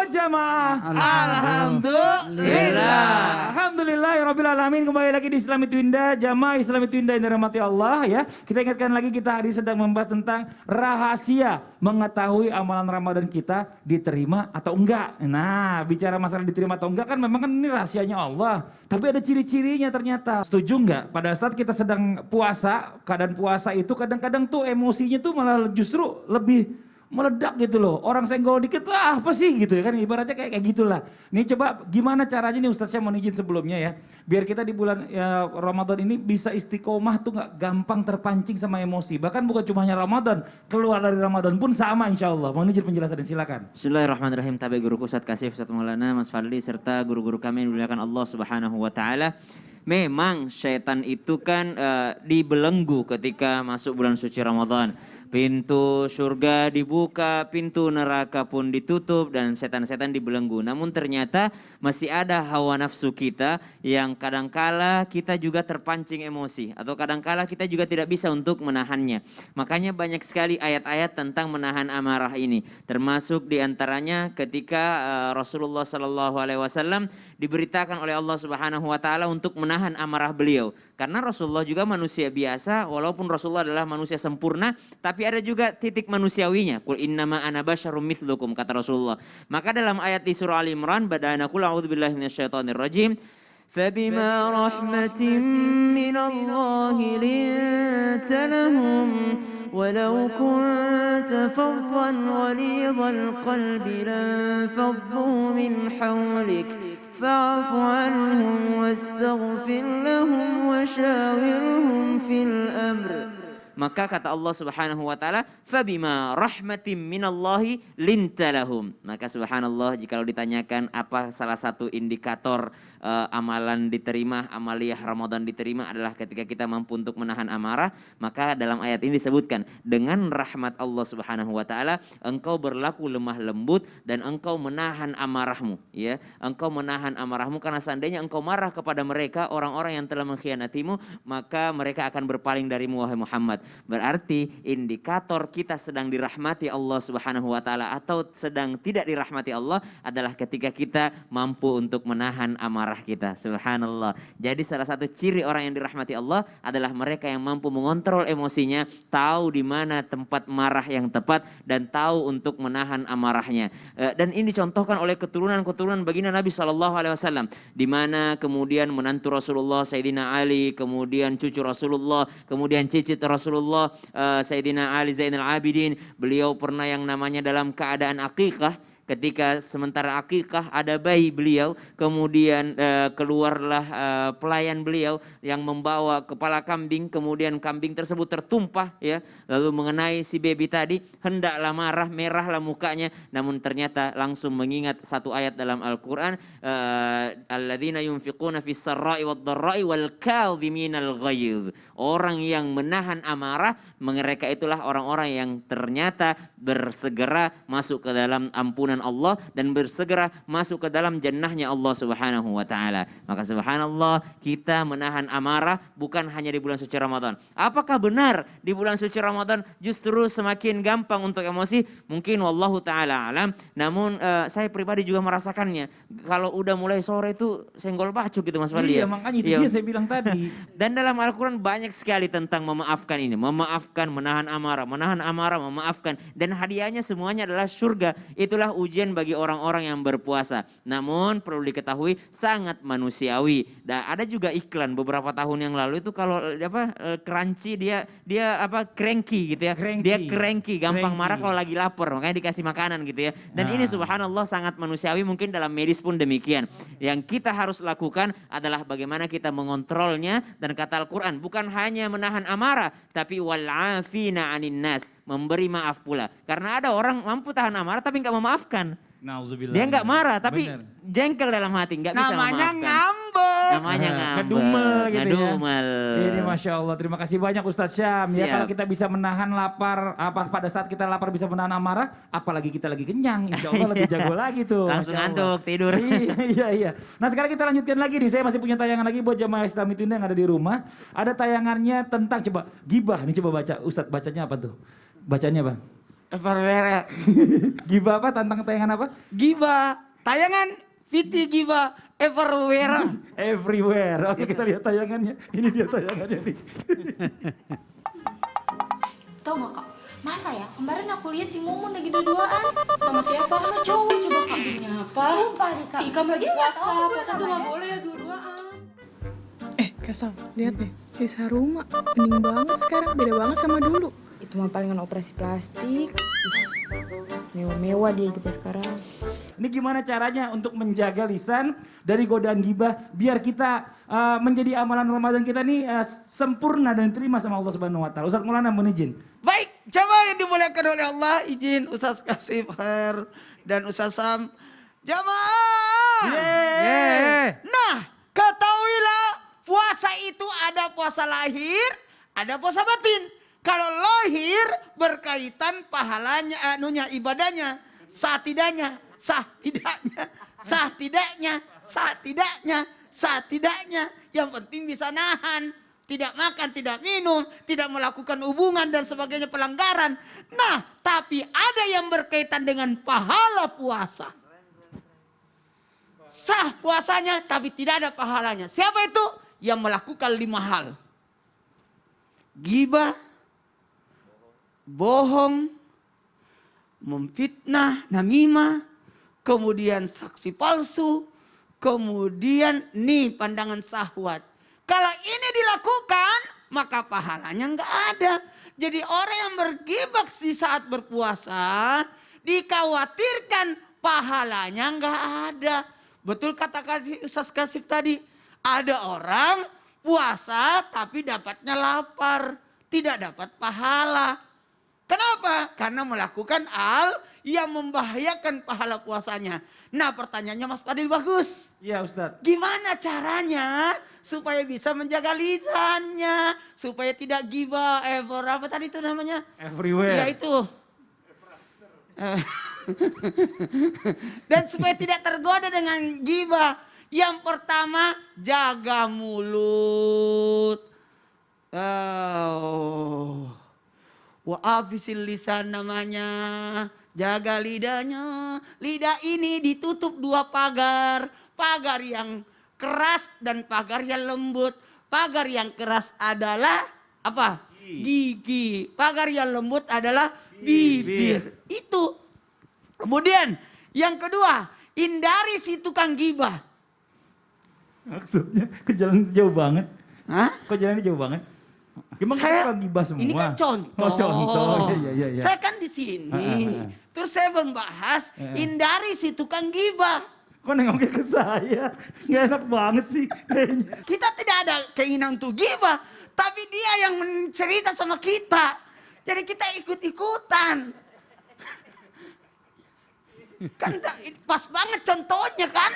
jamaah. Alhamdulillah. Alhamdulillahirabbil alamin. Kembali lagi di Islami Twinda, jamaah Islami Twinda yang dirahmati Allah ya. Kita ingatkan lagi kita hari sedang membahas tentang rahasia mengetahui amalan Ramadan kita diterima atau enggak. Nah, bicara masalah diterima atau enggak kan memang kan ini rahasianya Allah. Tapi ada ciri-cirinya ternyata. Setuju enggak? Pada saat kita sedang puasa, keadaan puasa itu kadang-kadang tuh emosinya tuh malah justru lebih meledak gitu loh. Orang senggol dikit lah apa sih gitu ya kan, ibaratnya kayak gitulah. Nih coba gimana caranya nih Ustaz, saya mau izin sebelumnya ya. Biar kita di bulan ya, Ramadan ini bisa istiqomah tuh gak gampang terpancing sama emosi. Bahkan bukan cuma hanya Ramadan, keluar dari Ramadan pun sama insya Allah. Mau izin penjelasan silakan. Bismillahirrahmanirrahim. Tabi guruku Ustaz Kasif, Ustaz Maulana, Mas Fadli serta guru-guru kami yang dimuliakan Allah Subhanahu wa taala. Memang syaitan itu kan dibelenggu ketika masuk bulan suci Ramadan. Pintu surga dibuka, pintu neraka pun ditutup dan setan-setan dibelenggu. Namun ternyata masih ada hawa nafsu kita yang kadangkala kita juga terpancing emosi. Atau kadangkala kita juga tidak bisa untuk menahannya. Makanya banyak sekali ayat-ayat tentang menahan amarah ini. Termasuk diantaranya ketika Rasulullah SAW diberitakan oleh Allah Subhanahu Wa Taala untuk menahan amarah beliau. Karena Rasulullah juga manusia biasa, walaupun Rasulullah adalah manusia sempurna, tapi ada juga titik manusiawinya. Qul innama ana basyarum mithlukum, kata Rasulullah. Maka dalam ayat di surah Al Imran, badana qul a'udzubillahi minasyaitonir rajim. Fabima rahmatin minallahi linta lahum walau kunta faddan ghalidhal qalbi lanfaddu min hawlik fa'fu anhum wastaghfir lahum washawirhum fil amr. Maka kata Allah Subhanahu wa taala, fabima rahmatim minallahi linta lahum. Maka subhanallah, jikalau ditanyakan apa salah satu indikator amalan diterima, amaliyah Ramadan diterima adalah ketika kita mampu untuk menahan amarah, maka dalam ayat ini disebutkan dengan rahmat Allah Subhanahu wa taala engkau berlaku lemah lembut dan engkau menahan amarahmu, ya. Engkau menahan amarahmu karena seandainya engkau marah kepada mereka, orang-orang yang telah mengkhianatimu, maka mereka akan berpaling darimu wahai Muhammad. Berarti indikator kita sedang dirahmati Allah Subhanahu wa taala atau sedang tidak dirahmati Allah adalah ketika kita mampu untuk menahan amarah kita. Subhanallah. Jadi salah satu ciri orang yang dirahmati Allah adalah mereka yang mampu mengontrol emosinya, tahu di mana tempat marah yang tepat dan tahu untuk menahan amarahnya. Dan ini dicontohkan oleh keturunan-keturunan baginda Nabi SAW, di mana kemudian menantu Rasulullah Sayyidina Ali, kemudian cucu Rasulullah, kemudian cicit Rasulullah Sayyidina Ali Zainal Abidin. Beliau pernah yang namanya dalam keadaan akikah. Ketika sementara akikah ada bayi beliau, kemudian keluarlah pelayan beliau yang membawa kepala kambing, kemudian kambing tersebut tertumpah, ya, lalu mengenai si baby tadi, hendaklah marah, merahlah mukanya, namun ternyata langsung mengingat satu ayat dalam Al-Quran, alladzina yunfiquna fis sarra'i wad dharra'i wal kadhiminal ghaidh. Orang yang menahan amarah, mereka itulah orang-orang yang ternyata bersegera masuk ke dalam ampunan Allah dan bersegera masuk ke dalam jannahnya Allah Subhanahu wa taala. Maka subhanallah, kita menahan amarah bukan hanya di bulan suci Ramadan. Apakah benar di bulan suci Ramadan justru semakin gampang untuk emosi? Mungkin wallahu taala alam. Namun saya pribadi juga merasakannya. Kalau udah mulai sore itu senggol bacuk gitu Mas Fadli. Iya, makanya itu dia saya bilang tadi. Dan dalam Al-Quran banyak sekali tentang memaafkan ini. Memaafkan, menahan amarah, memaafkan. Dan hadiahnya semuanya adalah surga. Itulah ujian bagi orang-orang yang berpuasa. Namun perlu diketahui sangat manusiawi. Dan ada juga iklan beberapa tahun yang lalu itu kalau crunchy dia cranky gitu ya. Dia cranky, gampang marah kalau lagi lapar, makanya dikasih makanan gitu ya. Dan ini subhanallah sangat manusiawi, mungkin dalam medis pun demikian. Yang kita harus lakukan adalah bagaimana kita mengontrolnya, dan kata Al-Quran bukan hanya menahan amarah, tapi wal'afina 'anin nas, memberi maaf pula. Karena ada orang mampu tahan amarah tapi enggak memaafkan. Dia enggak marah tapi jengkel dalam hati, enggak bisa memaafkan. Namanya ngambek. Ngedumel gitu Ngedumel. ya. Ini Masya Allah, terima kasih banyak Ustadz Syam. Ya, kalau kita bisa menahan lapar, pada saat kita lapar bisa menahan amarah, apalagi kita lagi kenyang, insya Allah lebih jago lagi tuh. Langsung ngantuk, tidur. Iya. Nah sekarang kita lanjutkan lagi nih, saya masih punya tayangan lagi buat jamaah Islami Twinda yang ada di rumah. Ada tayangannya tentang, coba gibah nih, coba baca Ustadz, bacanya apa tuh? Bacanya apa? everywhere. Gibah apa? Tantang tayangan apa? Giba, tayangan Viti Giba everywhere. Everywhere. Oke, kita lihat tayangannya. Ini dia tayangannya nih. Tahu nggak kak? Masa ya? Kemarin aku lihat si Mumun lagi dua-duaan. Sama siapa? Sama cowok coba kak. Demi apa? Sumpah deh kak. Ih, kamu lagi Dia nggak puasa. tahu Puasa tuh namanya. gak boleh ya dua-duaan. Kasam, lihat deh. Si Saruma, bening banget sekarang. Beda banget sama dulu. Itu mah palingan operasi plastik. Ih, mewah-mewah dia hidupnya sekarang. Ini gimana caranya untuk menjaga lisan dari godaan gibah biar kita menjadi amalan Ramadan kita nih sempurna dan terima sama Allah Subhanahu wa taala. Ustaz Maulana mohon izin. Baik, jamaah yang dimuliakan oleh Allah, izin Ustaz Kasif Her dan Ustaz Sam. Jamaah. Nah, ketahuilah puasa itu ada puasa lahir, ada puasa batin. Kalau lahir berkaitan pahalanya, ibadahnya, sah tidaknya, yang penting bisa nahan, tidak makan, tidak minum, tidak melakukan hubungan dan sebagainya pelanggaran. Nah, tapi ada yang berkaitan dengan pahala puasa. Sah puasanya tapi tidak ada pahalanya. Siapa itu? Yang melakukan 5 hal. Ghibah, bohong, memfitnah, namimah, kemudian saksi palsu, kemudian nih pandangan syahwat. Kalau ini dilakukan, maka pahalanya enggak ada. Jadi orang yang berghibah di saat berpuasa, dikhawatirkan pahalanya enggak ada. Betul kata Ustaz Kasif tadi, ada orang puasa tapi dapatnya lapar, tidak dapat pahala. Kenapa? Karena melakukan hal yang membahayakan pahala puasanya. Nah, pertanyaannya Mas Fadil bagus. Iya Ustaz. Gimana caranya supaya bisa menjaga lisannya, supaya tidak ghibah, apa tadi itu namanya? Everywhere. Ya itu. Dan supaya tidak tergoda dengan ghibah. Yang pertama, jaga mulut. Wa'afisil lisan namanya. Jaga lidahnya. Lidah ini ditutup 2 pagar. Pagar yang keras dan pagar yang lembut. Pagar yang keras adalah apa? Gigi. Pagar yang lembut adalah bibir. Itu. Kemudian yang kedua, hindari si tukang ghibah. Maksudnya ke jalan jauh banget. Hah? Kok jalannya jauh banget? Emang Saya- kita gibah semua? Ini kan contoh. Oh contoh, iya. Saya kan di sini. Terus saya membahas hindari si tukang ghibah. Kok nengoknya ke saya? Gak enak banget sih kayaknya. Kita tidak ada keinginan untuk ghibah, tapi dia yang mencerita sama kita. Jadi kita ikut-ikutan. Kan pas banget contohnya kan.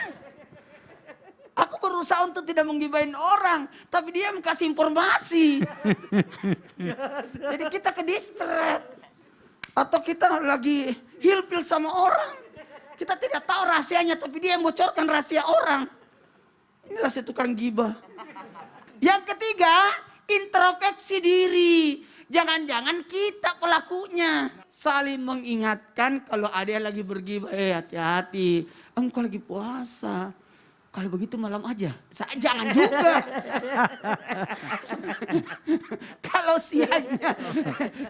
Aku berusaha untuk tidak menggibahin orang, tapi dia kasih informasi. Jadi kita ke distret. Atau kita lagi hilpil sama orang. Kita tidak tahu rahasianya, tapi dia yang bocorkan rahasia orang. Inilah si tukang ghibah. Yang ketiga, introspeksi diri. Jangan-jangan kita pelakunya. Saling mengingatkan kalau ada yang lagi berghibah, hati-hati. Engkau lagi puasa. Kalau begitu malam aja. Jangan juga.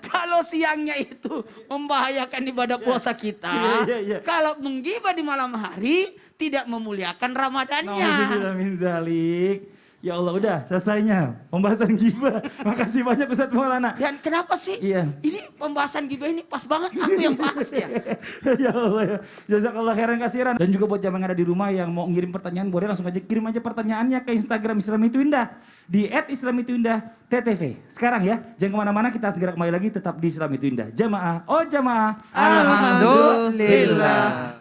Kalau siangnya itu membahayakan ibadah puasa kita. Iya. Kalau menggibah di malam hari tidak memuliakan Ramadannya. Nauzubillah min zalik. Ya Allah udah selesainya pembahasan gibah. Makasih banyak Ustaz Maulana. Dan kenapa sih? Iya. Ini pembahasan gibah ini pas banget aku yang bahas ya. Ya Allah ya. Jazakallah khairan kasiran. Dan juga buat jamaah yang ada di rumah yang mau ngirim pertanyaan boleh langsung aja kirim aja pertanyaannya ke Instagram Islam Itu Indah di @islamituindah_ttv. Sekarang ya, jangan kemana-mana, kita segera kembali lagi tetap di Islam Itu Indah. Jamaah, oh jamaah. Alhamdulillah.